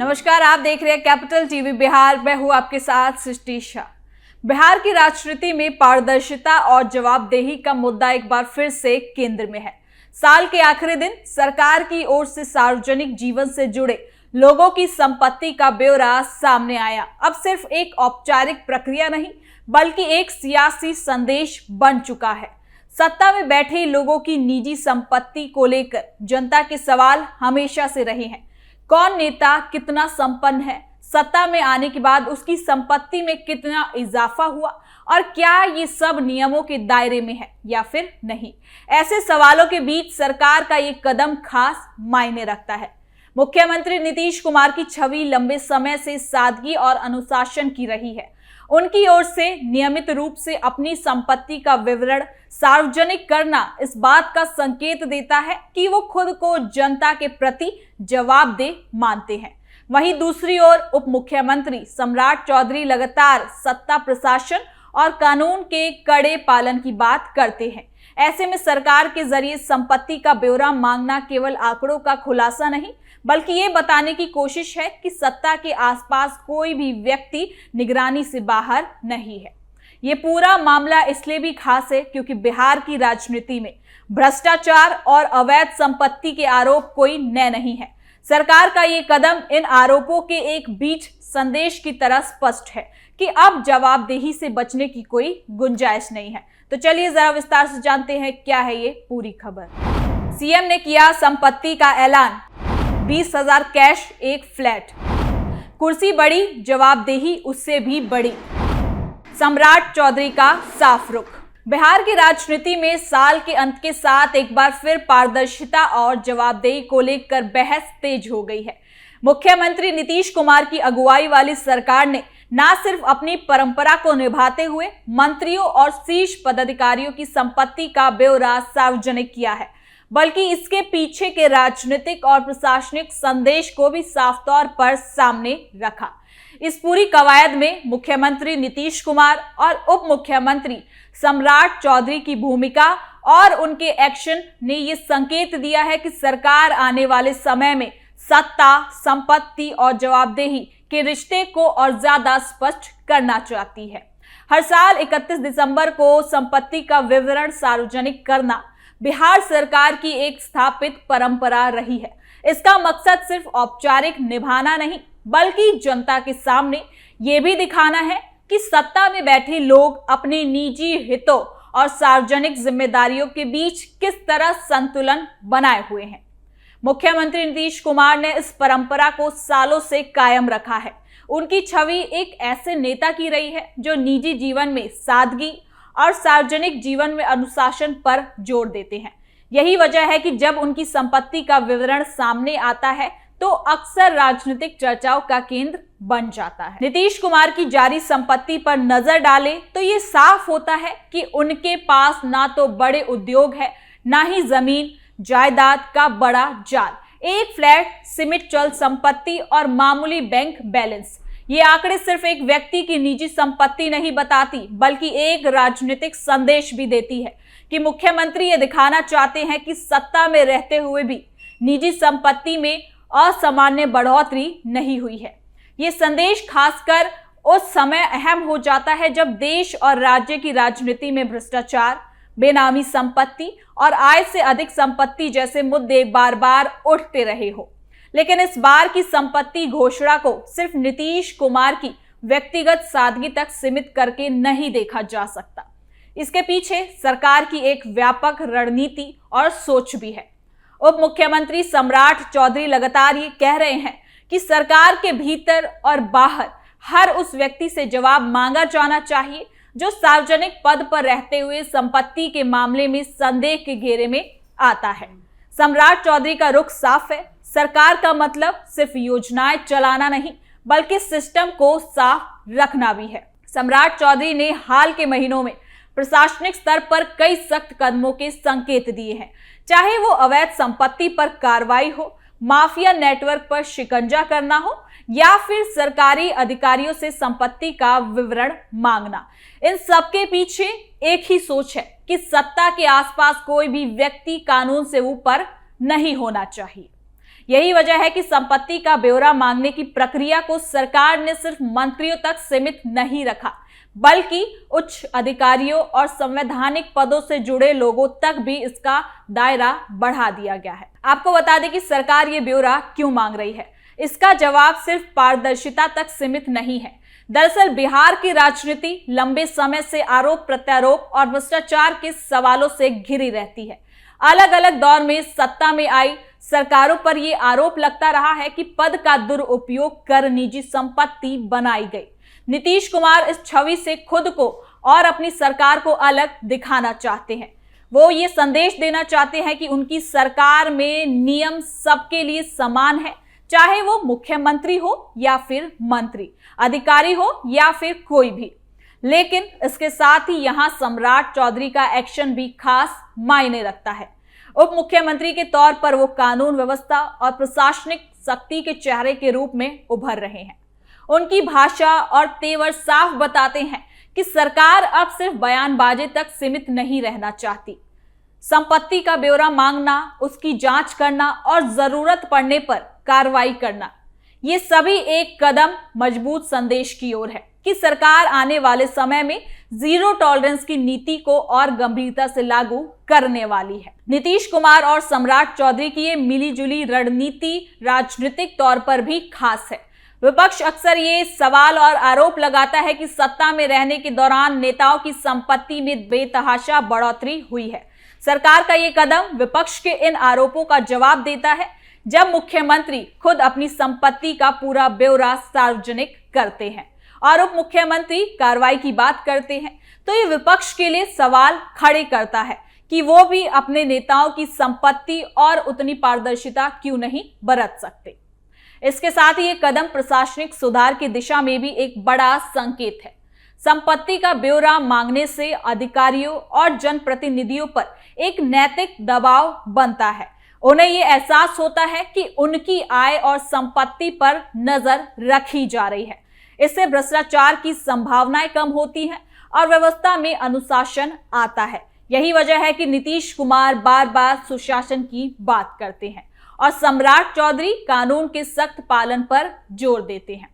नमस्कार, आप देख रहे हैं कैपिटल टीवी बिहार। मैं हूं आपके साथ सृष्टि शाह। बिहार की राजनीति में पारदर्शिता और जवाबदेही का मुद्दा एक बार फिर से केंद्र में है। साल के आखिरी दिन सरकार की ओर से सार्वजनिक जीवन से जुड़े लोगों की संपत्ति का ब्यौरा सामने आया। अब सिर्फ एक औपचारिक प्रक्रिया नहीं, बल्कि एक सियासी संदेश बन चुका है। सत्ता में बैठे लोगों की निजी संपत्ति को लेकर जनता के सवाल हमेशा से रहे हैं। कौन नेता कितना संपन्न है, सत्ता में आने के बाद उसकी संपत्ति में कितना इजाफा हुआ, और क्या ये सब नियमों के दायरे में है या फिर नहीं। ऐसे सवालों के बीच सरकार का ये कदम खास मायने रखता है। मुख्यमंत्री नीतीश कुमार की छवि लंबे समय से सादगी और अनुशासन की रही है। उनकी ओर से नियमित रूप से अपनी संपत्ति का विवरण सार्वजनिक करना इस बात का संकेत देता है कि वो खुद को जनता के प्रति जवाबदेह मानते हैं। वहीं दूसरी ओर उप मुख्यमंत्री सम्राट चौधरी लगातार सत्ता, प्रशासन और कानून के कड़े पालन की बात करते हैं। ऐसे में सरकार के जरिए संपत्ति का ब्यौरा मांगना केवल आंकड़ों का खुलासा नहीं, बल्कि ये बताने की कोशिश है कि सत्ता के आसपास कोई भी व्यक्ति निगरानी से बाहर नहीं है। ये पूरा मामला इसलिए भी खास है क्योंकि बिहार की राजनीति में भ्रष्टाचार और अवैध संपत्ति के आरोप कोई नए नहीं है। सरकार का ये कदम इन आरोपों के एक बीच संदेश की तरह स्पष्ट है कि अब जवाबदेही से बचने की कोई गुंजाइश नहीं है। तो चलिए जरा विस्तार से जानते हैं क्या है ये पूरी खबर। सीएम ने किया संपत्ति का ऐलान, 20,000 कैश, एक फ्लैट। कुर्सी बड़ी, जवाबदेही उससे भी बड़ी। सम्राट चौधरी का साफ रुख। बिहार की राजनीति में साल के अंत के साथ एक बार फिर पारदर्शिता और जवाबदेही को लेकर बहस तेज हो गई है। मुख्यमंत्री नीतीश कुमार की अगुवाई वाली सरकार ने न सिर्फ अपनी परंपरा को निभाते हुए मंत्रियों और शीर्ष पदाधिकारियों की संपत्ति का ब्यौरा सार्वजनिक किया है, बल्कि इसके पीछे के राजनीतिक और प्रशासनिक संदेश को भी साफ तौर पर सामने रखा। इस पूरी कवायद में मुख्यमंत्री नीतीश कुमार और उप मुख्यमंत्री सम्राट चौधरी की भूमिका और उनके एक्शन ने ये संकेत दिया है कि सरकार आने वाले समय में सत्ता, संपत्ति और जवाबदेही के रिश्ते को और ज्यादा स्पष्ट करना चाहती है। हर साल 31 दिसंबर को संपत्ति का विवरण सार्वजनिक करना बिहार सरकार की एक स्थापित परंपरा रही है। इसका मकसद सिर्फ औपचारिक निभाना नहीं, बल्कि जनता के सामने ये भी दिखाना है कि सत्ता में बैठे लोग अपने निजी हितों और सार्वजनिक जिम्मेदारियों के बीच किस तरह संतुलन बनाए हुए हैं। मुख्यमंत्री नीतीश कुमार ने इस परंपरा को सालों से कायम रखा है। उनकी छवि एक ऐसे नेता की रही है जो निजी जीवन में सादगी और सार्वजनिक जीवन में अनुशासन पर जोर देते हैं। यही वजह है कि जब उनकी संपत्ति का विवरण सामने आता है तो अक्सर राजनीतिक चर्चाओं का केंद्र बन जाता है। नीतीश कुमार की जारी संपत्ति पर नजर डालें तो ये साफ होता है कि उनके पास ना तो बड़े उद्योग है, ना ही जमीन जायदाद का बड़ा जाल। एक फ्लैट, सीमित चल संपत्ति और मामूली बैंक बैलेंस। ये आंकड़े सिर्फ एक व्यक्ति की निजी संपत्ति नहीं बताती, बल्कि एक राजनीतिक संदेश भी देती है कि मुख्यमंत्री ये दिखाना चाहते हैं कि सत्ता में रहते हुए भी निजी संपत्ति में असामान्य बढ़ोतरी नहीं हुई है। ये संदेश खासकर उस समय अहम हो जाता है जब देश और राज्य की राजनीति में भ्रष्टाचार, बेनामी संपत्ति और आय से अधिक संपत्ति जैसे मुद्दे बार बार उठते रहे हो। लेकिन इस बार की संपत्ति घोषणा को सिर्फ नीतीश कुमार की व्यक्तिगत सादगी तक सीमित करके नहीं देखा जा सकता। इसके पीछे सरकार की एक व्यापक रणनीति और सोच भी है। उप मुख्यमंत्री सम्राट चौधरी लगातार ये कह रहे हैं कि सरकार के भीतर और बाहर हर उस व्यक्ति से जवाब मांगा जाना चाहिए जो सार्वजनिक पद पर रहते हुए संपत्ति के मामले में संदेह के घेरे में आता है। सम्राट चौधरी का रुख साफ है। सरकार का मतलब सिर्फ योजनाएं चलाना नहीं, बल्कि सिस्टम को साफ रखना भी है। सम्राट चौधरी ने हाल के महीनों में प्रशासनिक स्तर पर कई सख्त कदमों के संकेत दिए हैं, चाहे वो अवैध संपत्ति पर कार्रवाई हो, माफिया नेटवर्क पर शिकंजा करना हो या फिर सरकारी अधिकारियों से संपत्ति का विवरण मांगना। इन सब के पीछे एक ही सोच है कि सत्ता के आसपास कोई भी व्यक्ति कानून से ऊपर नहीं होना चाहिए। यही वजह है कि संपत्ति का ब्यौरा मांगने की प्रक्रिया को सरकार ने सिर्फ मंत्रियों तक सीमित नहीं रखा, बल्कि उच्च अधिकारियों और संवैधानिक पदों से जुड़े लोगों तक भी इसका दायरा बढ़ा दिया गया है। आपको बता दें कि सरकार ये ब्यौरा क्यों मांग रही है। इसका जवाब सिर्फ पारदर्शिता तक सीमित नहीं है। दरअसल बिहार की राजनीति लंबे समय से आरोप प्रत्यारोप और भ्रष्टाचार के सवालों से घिरी रहती है। अलग अलग दौर में सत्ता में आई सरकारों पर यह आरोप लगता रहा है कि पद का दुरुपयोग कर निजी संपत्ति बनाई गई। नीतीश कुमार इस छवि से खुद को और अपनी सरकार को अलग दिखाना चाहते हैं। वो ये संदेश देना चाहते हैं कि उनकी सरकार में नियम सबके लिए समान है, चाहे वो मुख्यमंत्री हो या फिर मंत्री, अधिकारी हो या फिर कोई भी। लेकिन इसके साथ ही यहाँ सम्राट चौधरी का एक्शन भी खास मायने रखता है। उप मुख्यमंत्री के तौर पर वो कानून व्यवस्था और प्रशासनिक शक्ति के चेहरे के रूप में उभर रहे हैं। उनकी भाषा और तेवर साफ बताते हैं कि सरकार अब सिर्फ बयानबाजी तक सीमित नहीं रहना चाहती। संपत्ति का ब्यौरा मांगना, उसकी जांच करना और जरूरत पड़ने पर कार्रवाई करना, ये सभी एक कदम मजबूत संदेश की ओर है कि सरकार आने वाले समय में जीरो टॉलरेंस की नीति को और गंभीरता से लागू करने वाली है। नीतीश कुमार और सम्राट चौधरी की ये मिलीजुली रणनीति राजनीतिक तौर पर भी खास है। विपक्ष अक्सर ये सवाल और आरोप लगाता है कि सत्ता में रहने के दौरान नेताओं की संपत्ति में बेतहाशा बढ़ोतरी हुई है। सरकार का ये कदम विपक्ष के इन आरोपों का जवाब देता है, जब मुख्यमंत्री खुद अपनी संपत्ति का पूरा ब्यौरा सार्वजनिक करते हैं और उप मुख्यमंत्री कार्रवाई की बात करते हैं, तो ये विपक्ष के लिए सवाल खड़े करता है कि वो भी अपने नेताओं की संपत्ति और उतनी पारदर्शिता क्यों नहीं बरत सकते। इसके साथ ही ये कदम प्रशासनिक सुधार की दिशा में भी एक बड़ा संकेत है। संपत्ति का ब्यौरा मांगने से अधिकारियों और जनप्रतिनिधियों पर एक नैतिक दबाव बनता है। उन्हें ये एहसास होता है कि उनकी आय और संपत्ति पर नजर रखी जा रही है। इससे भ्रष्टाचार की संभावनाएं कम होती हैं और व्यवस्था में अनुशासन आता है। यही वजह है कि नीतीश कुमार बार बार सुशासन की बात करते हैं और सम्राट चौधरी कानून के सख्त पालन पर जोर देते हैं।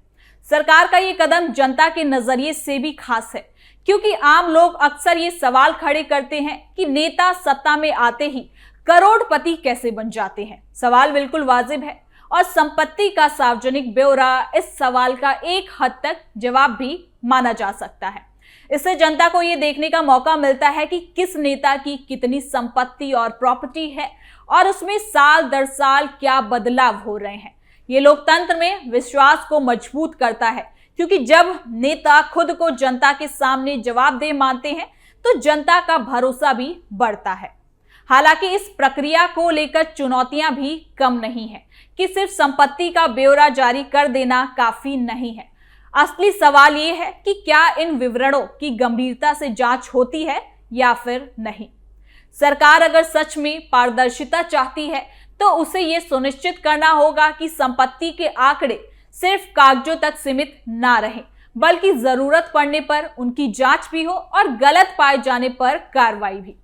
सरकार का ये कदम जनता के नजरिए से भी खास है, क्योंकि आम लोग अक्सर ये सवाल खड़े करते हैं कि नेता सत्ता में आते ही करोड़पति कैसे बन जाते हैं। सवाल बिल्कुल वाजिब है और संपत्ति का सार्वजनिक ब्यौरा इस सवाल का एक हद तक जवाब भी माना जा सकता है। इससे जनता को ये देखने का मौका मिलता है कि किस नेता की कितनी संपत्ति और प्रॉपर्टी है और उसमें साल दर साल क्या बदलाव हो रहे हैं। ये लोकतंत्र में विश्वास को मजबूत करता है, क्योंकि जब नेता खुद को जनता के सामने जवाबदेह मानते हैं तो जनता का भरोसा भी बढ़ता है। हालांकि इस प्रक्रिया को लेकर चुनौतियां भी कम नहीं है कि सिर्फ संपत्ति का ब्यौरा जारी कर देना काफी नहीं है। असली सवाल ये है कि क्या इन विवरणों की गंभीरता से जांच होती है या फिर नहीं। सरकार अगर सच में पारदर्शिता चाहती है तो उसे ये सुनिश्चित करना होगा कि संपत्ति के आंकड़े सिर्फ कागजों तक सीमित ना रहें, बल्कि जरूरत पड़ने पर उनकी जांच भी हो और गलत पाए जाने पर कार्रवाई भी।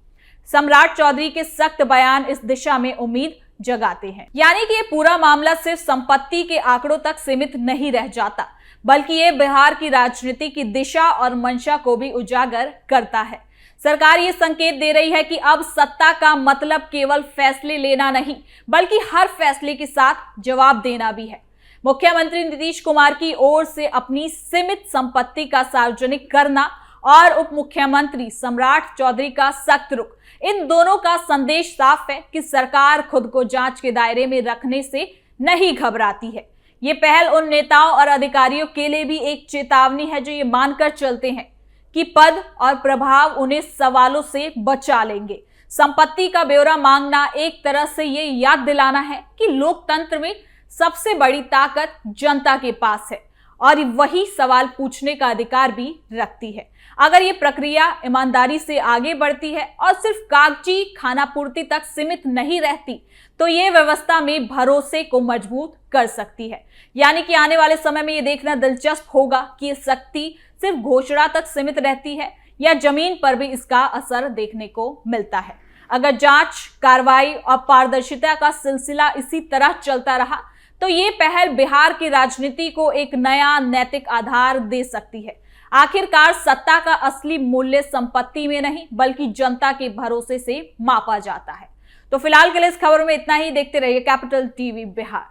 सम्राट चौधरी के सख्त बयान इस दिशा में उम्मीद जगाते हैं। यानी कि ये पूरा मामला सिर्फ संपत्ति के आंकड़ों तक सीमित नहीं रह जाता, बल्कि ये बिहार की राजनीति की दिशा और मंशा को भी उजागर करता है। सरकार ये संकेत दे रही है कि अब सत्ता का मतलब केवल फैसले लेना नहीं, बल्कि हर फैसले के साथ जवाब देना भी है। मुख्यमंत्री नीतीश कुमार की ओर से अपनी सीमित संपत्ति का सार्वजनिक करना और उप मुख्यमंत्री सम्राट चौधरी का सख्त रुख, इन दोनों का संदेश साफ है कि सरकार खुद को जांच के दायरे में रखने से नहीं घबराती है। ये पहल उन नेताओं और अधिकारियों के लिए भी एक चेतावनी है जो ये मानकर चलते हैं कि पद और प्रभाव उन्हें सवालों से बचा लेंगे। संपत्ति का ब्यौरा मांगना एक तरह से ये याद दिलाना है कि लोकतंत्र में सबसे बड़ी ताकत जनता के पास है और वही सवाल पूछने का अधिकार भी रखती है। अगर ये प्रक्रिया ईमानदारी से आगे बढ़ती है और सिर्फ कागजी खानापूर्ति तक सीमित नहीं रहती, तो ये व्यवस्था में भरोसे को मजबूत कर सकती है। यानी कि आने वाले समय में ये देखना दिलचस्प होगा कि ये शक्ति सिर्फ घोषणा तक सीमित रहती है या जमीन पर भी इसका असर देखने को मिलता है। अगर जांच, कार्रवाई और पारदर्शिता का सिलसिला इसी तरह चलता रहा तो ये पहल बिहार की राजनीति को एक नया नैतिक आधार दे सकती है। आखिरकार सत्ता का असली मूल्य संपत्ति में नहीं बल्कि जनता के भरोसे से मापा जाता है। तो फिलहाल के लिए इस खबर में इतना ही। देखते रहिए कैपिटल टीवी बिहार।